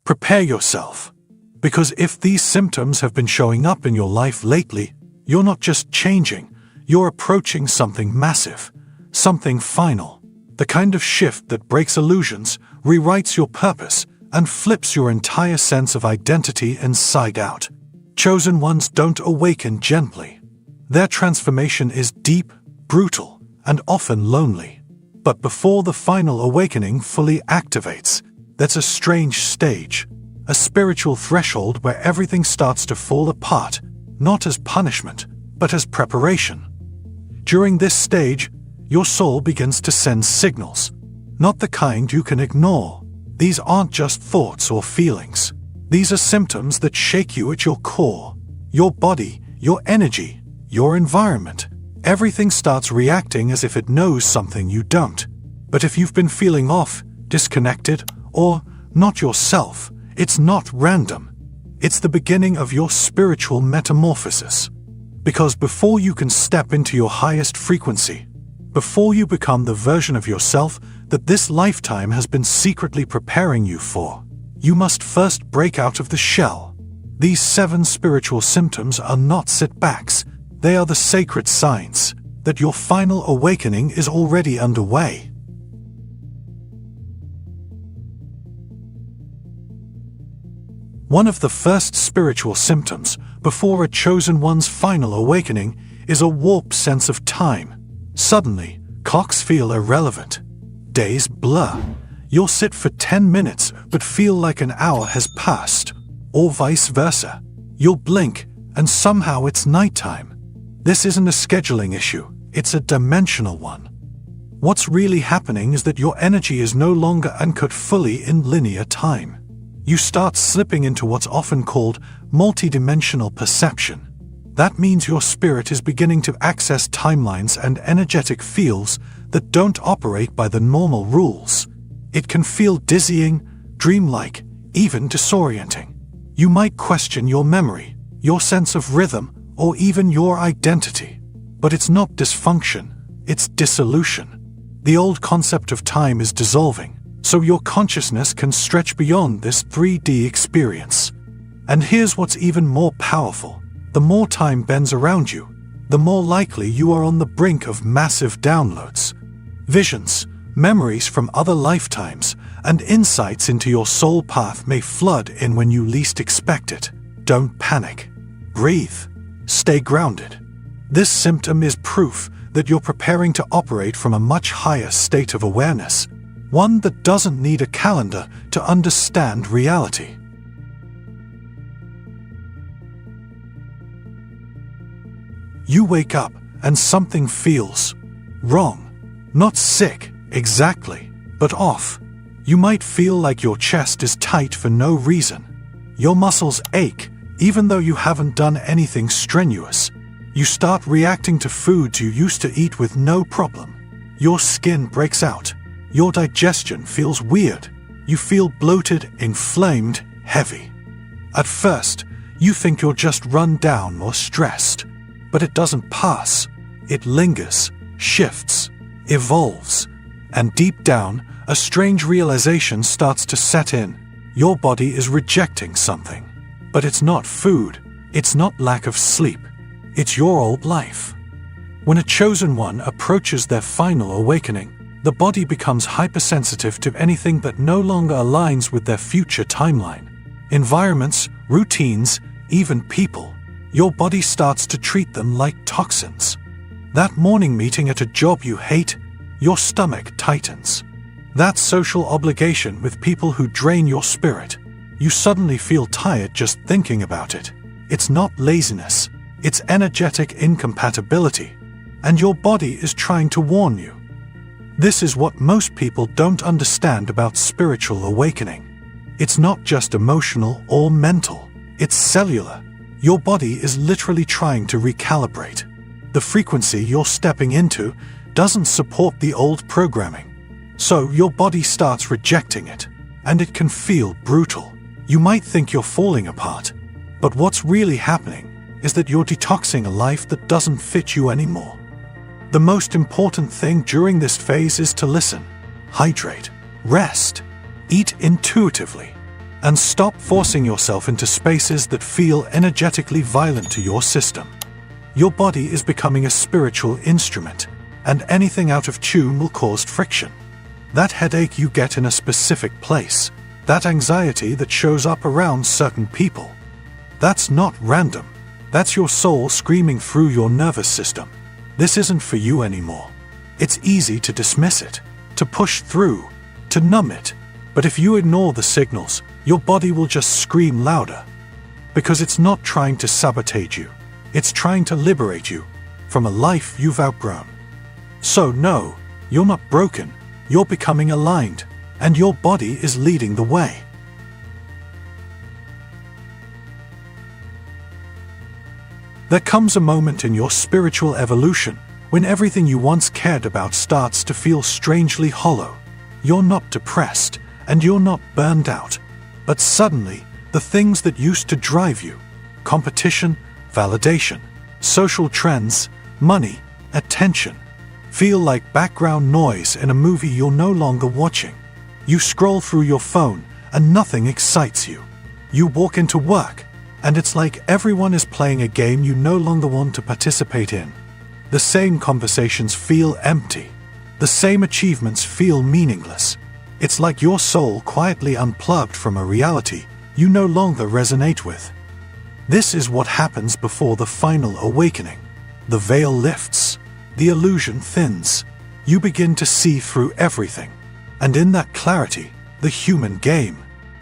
Prepare yourself. Because if these symptoms have been showing up in your life lately, you're not just changing, you're approaching something massive, something final. The kind of shift that breaks illusions, rewrites your purpose, and flips your entire sense of identity inside out. Chosen ones don't awaken gently. Their transformation is deep, brutal, and often lonely. But before the final awakening fully activates, there's a strange stage, a spiritual threshold where everything starts to fall apart, not as punishment, but as preparation. During this stage, your soul begins to send signals, not the kind you can ignore. These aren't just thoughts or feelings. These are symptoms that shake you at your core. Your body, your energy, your environment. Everything starts reacting as if it knows something you don't. But if you've been feeling off, disconnected, or not yourself, it's not random. It's the beginning of your spiritual metamorphosis. Because before you can step into your highest frequency, before you become the version of yourself that this lifetime has been secretly preparing you for, you must first break out of the shell. These 7 spiritual symptoms are not setbacks. They are the sacred signs that your final awakening is already underway. One of the first spiritual symptoms before a chosen one's final awakening is a warped sense of time. Suddenly, clocks feel irrelevant. Days blur. You'll sit for 10 minutes but feel like an hour has passed, or vice versa. You'll blink and somehow it's nighttime. This isn't a scheduling issue, it's a dimensional one. What's really happening is that your energy is no longer anchored fully in linear time. You start slipping into what's often called multidimensional perception. That means your spirit is beginning to access timelines and energetic fields that don't operate by the normal rules. It can feel dizzying, dreamlike, even disorienting. You might question your memory, your sense of rhythm, or even your identity. But it's not dysfunction, it's dissolution. The old concept of time is dissolving, so your consciousness can stretch beyond this 3D experience. And here's what's even more powerful. The more time bends around you, the more likely you are on the brink of massive downloads. Visions, memories from other lifetimes, and insights into your soul path may flood in when you least expect it. Don't panic. Breathe. Stay grounded. This symptom is proof that you're preparing to operate from a much higher state of awareness, one that doesn't need a calendar to understand reality. You wake up and something feels wrong. Not sick, exactly, but off. You might feel like your chest is tight for no reason. Your muscles ache, even though you haven't done anything strenuous. You start reacting to foods you used to eat with no problem. Your skin breaks out. Your digestion feels weird. You feel bloated, inflamed, heavy. At first, you think you're just run down or stressed. But it doesn't pass. It lingers, shifts, evolves. And deep down, a strange realization starts to set in. Your body is rejecting something. But it's not food. It's not lack of sleep. It's your old life. When a chosen one approaches their final awakening, the body becomes hypersensitive to anything that no longer aligns with their future timeline. Environments, routines, even people. Your body starts to treat them like toxins. That morning meeting at a job you hate, your stomach tightens. That social obligation with people who drain your spirit, you suddenly feel tired just thinking about it. It's not laziness, it's energetic incompatibility. And your body is trying to warn you. This is what most people don't understand about spiritual awakening. It's not just emotional or mental, it's cellular. Your body is literally trying to recalibrate. The frequency you're stepping into doesn't support the old programming. So your body starts rejecting it, and it can feel brutal. You might think you're falling apart, but what's really happening is that you're detoxing a life that doesn't fit you anymore. The most important thing during this phase is to listen, hydrate, rest, eat intuitively. and stop forcing yourself into spaces that feel energetically violent to your system. Your body is becoming a spiritual instrument, and anything out of tune will cause friction. That headache you get in a specific place, that anxiety that shows up around certain people, that's not random. That's your soul screaming through your nervous system. This isn't for you anymore. It's easy to dismiss it, to push through, to numb it. But if you ignore the signals, your body will just scream louder. Because it's not trying to sabotage you. It's trying to liberate you from a life you've outgrown. So no, you're not broken. You're becoming aligned, and your body is leading the way. There comes a moment in your spiritual evolution when everything you once cared about starts to feel strangely hollow. You're not depressed, and you're not burned out. But suddenly, the things that used to drive you, competition, validation, social trends, money, attention, feel like background noise in a movie you're no longer watching. You scroll through your phone, and nothing excites you. You walk into work, and it's like everyone is playing a game you no longer want to participate in. The same conversations feel empty. The same achievements feel meaningless. It's like your soul quietly unplugged from a reality you no longer resonate with. This is what happens before the final awakening. The veil lifts. The illusion thins. You begin to see through everything. And in that clarity, the human game,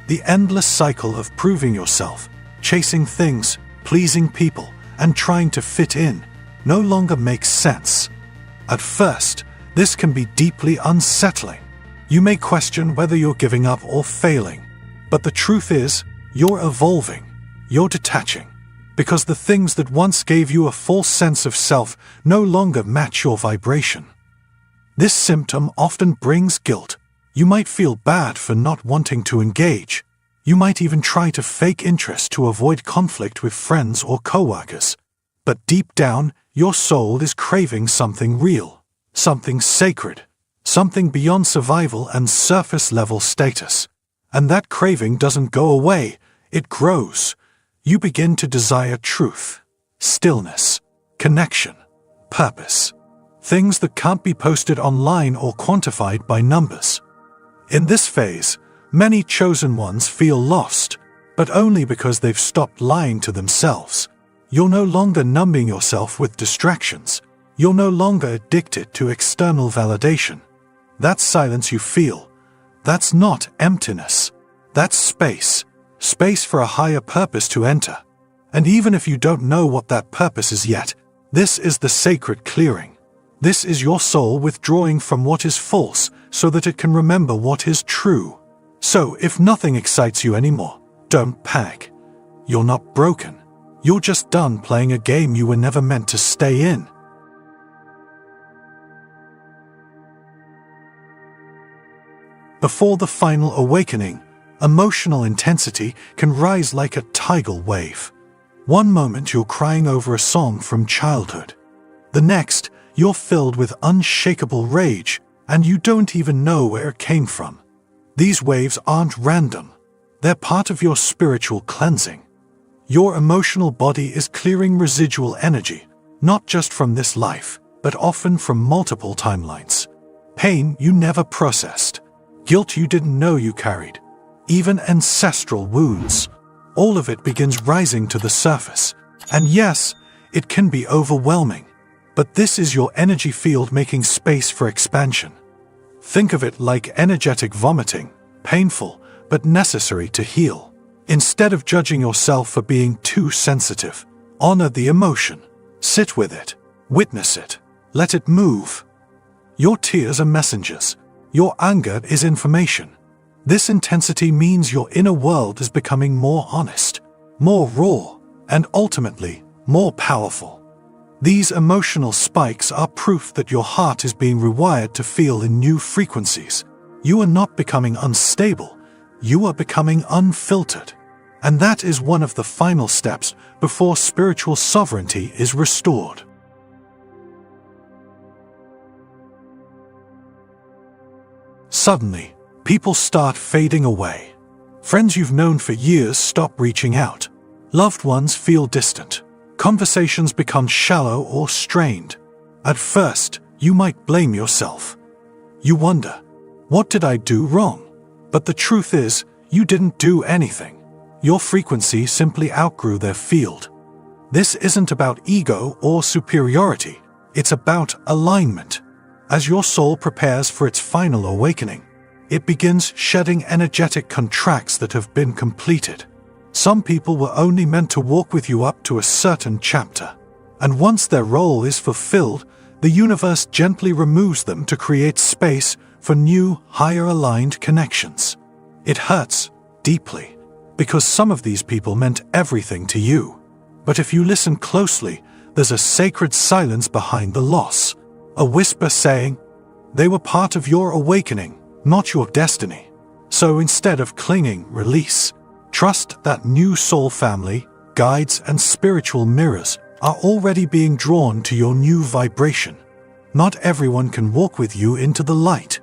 the endless cycle of proving yourself, chasing things, pleasing people, and trying to fit in, no longer makes sense. At first, this can be deeply unsettling. You may question whether you're giving up or failing, but the truth is, you're evolving, you're detaching, because the things that once gave you a false sense of self no longer match your vibration. This symptom often brings guilt. You might feel bad for not wanting to engage. You might even try to fake interest to avoid conflict with friends or coworkers. But deep down, your soul is craving something real, something sacred, something beyond survival and surface-level status. And that craving doesn't go away, it grows. You begin to desire truth, stillness, connection, purpose. Things that can't be posted online or quantified by numbers. In this phase, many chosen ones feel lost, but only because they've stopped lying to themselves. You're no longer numbing yourself with distractions. You're no longer addicted to external validation. That silence you feel, that's not emptiness. That's space. Space for a higher purpose to enter. And even if you don't know what that purpose is yet, this is the sacred clearing. This is your soul withdrawing from what is false so that it can remember what is true. So if nothing excites you anymore, don't panic. You're not broken. You're just done playing a game you were never meant to stay in. Before the final awakening, emotional intensity can rise like a tidal wave. One moment you're crying over a song from childhood. The next, you're filled with unshakable rage, and you don't even know where it came from. These waves aren't random. They're part of your spiritual cleansing. Your emotional body is clearing residual energy, not just from this life, but often from multiple timelines. Pain you never processed, guilt you didn't know you carried, even ancestral wounds. All of it begins rising to the surface. And yes, it can be overwhelming. But this is your energy field making space for expansion. Think of it like energetic vomiting, painful, but necessary to heal. Instead of judging yourself for being too sensitive, honor the emotion. Sit with it. Witness it. Let it move. Your tears are messengers. Your anger is information. This intensity means your inner world is becoming more honest, more raw, and ultimately, more powerful. These emotional spikes are proof that your heart is being rewired to feel in new frequencies. You are not becoming unstable. You are becoming unfiltered. And that is one of the final steps before spiritual sovereignty is restored. Suddenly, people start fading away. Friends you've known for years stop reaching out. Loved ones feel distant. Conversations become shallow or strained. At first, you might blame yourself. You wonder, what did I do wrong? But the truth is, you didn't do anything. Your frequency simply outgrew their field. This isn't about ego or superiority. It's about alignment. As your soul prepares for its final awakening, it begins shedding energetic contracts that have been completed. Some people were only meant to walk with you up to a certain chapter. And once their role is fulfilled, the universe gently removes them to create space for new, higher-aligned connections. It hurts deeply, because some of these people meant everything to you. But if you listen closely, there's a sacred silence behind the loss. A whisper saying, they were part of your awakening, not your destiny. So instead of clinging, release. Trust that new soul family, guides, and spiritual mirrors are already being drawn to your new vibration. Not everyone can walk with you into the light,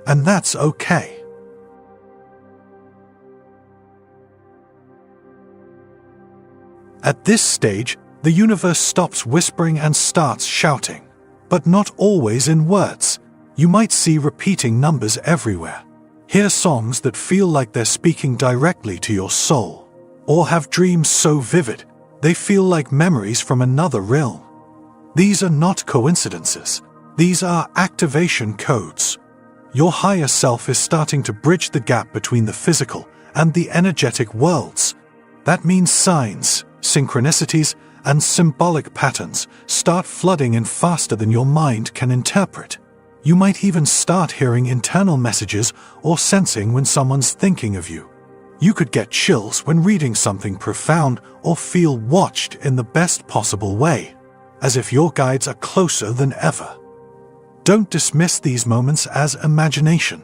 and that's okay. At this stage, the universe stops whispering and starts shouting, but not always in words. You might see repeating numbers everywhere. Hear songs that feel like they're speaking directly to your soul, or have dreams so vivid they feel like memories from another realm. These are not coincidences. These are activation codes. Your higher self is starting to bridge the gap between the physical and the energetic worlds. That means signs, synchronicities, and symbolic patterns start flooding in faster than your mind can interpret. You might even start hearing internal messages or sensing when someone's thinking of you. You could get chills when reading something profound or feel watched in the best possible way, as if your guides are closer than ever. Don't dismiss these moments as imagination.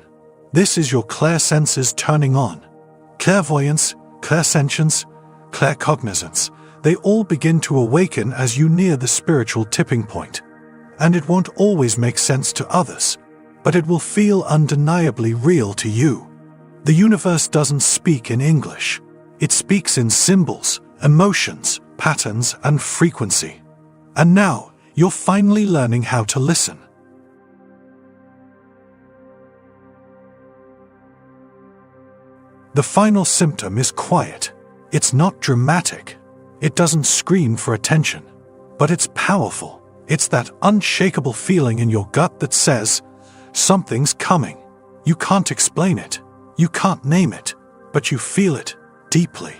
This is your clairsenses turning on. Clairvoyance, clairsentience, claircognizance, they all begin to awaken as you near the spiritual tipping point. And it won't always make sense to others, but it will feel undeniably real to you. The universe doesn't speak in English. It speaks in symbols, emotions, patterns, and frequency. And now, you're finally learning how to listen. The final symptom is quiet. It's not dramatic. It doesn't scream for attention, but it's powerful. It's that unshakable feeling in your gut that says, something's coming. You can't explain it. You can't name it, but you feel it deeply.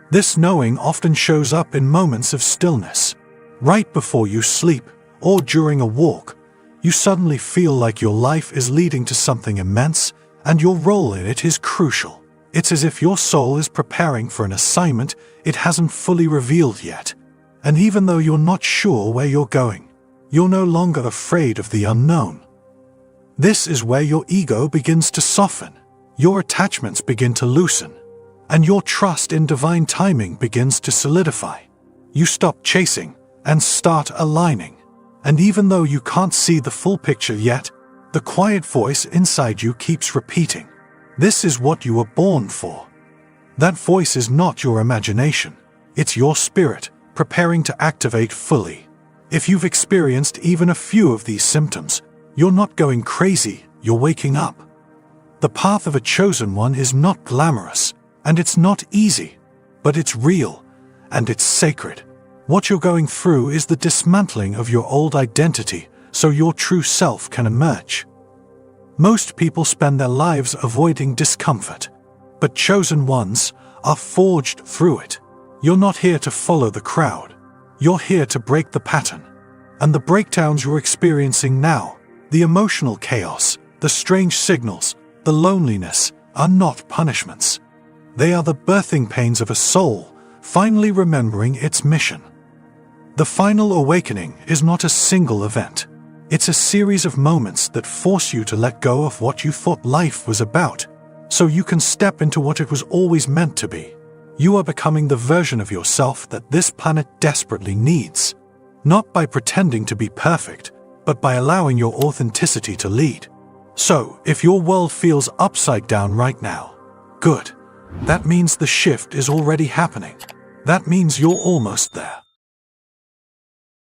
This knowing often shows up in moments of stillness. Right before you sleep, or during a walk, you suddenly feel like your life is leading to something immense, and your role in it is crucial. It's as if your soul is preparing for an assignment it hasn't fully revealed yet. And even though you're not sure where you're going, you're no longer afraid of the unknown. This is where your ego begins to soften, your attachments begin to loosen, and your trust in divine timing begins to solidify. You stop chasing and start aligning. And even though you can't see the full picture yet, the quiet voice inside you keeps repeating, this is what you were born for. That voice is not your imagination, it's your spirit, preparing to activate fully. If you've experienced even a few of these symptoms, you're not going crazy, you're waking up. The path of a chosen one is not glamorous, and it's not easy, but it's real, and it's sacred. What you're going through is the dismantling of your old identity, so your true self can emerge. Most people spend their lives avoiding discomfort, but chosen ones are forged through it. You're not here to follow the crowd. You're here to break the pattern. And the breakdowns you're experiencing now, the emotional chaos, the strange signals, the loneliness, are not punishments. They are the birthing pains of a soul finally remembering its mission. The final awakening is not a single event. It's a series of moments that force you to let go of what you thought life was about, so you can step into what it was always meant to be. You are becoming the version of yourself that this planet desperately needs. Not by pretending to be perfect, but by allowing your authenticity to lead. So, if your world feels upside down right now, good. That means the shift is already happening. That means you're almost there.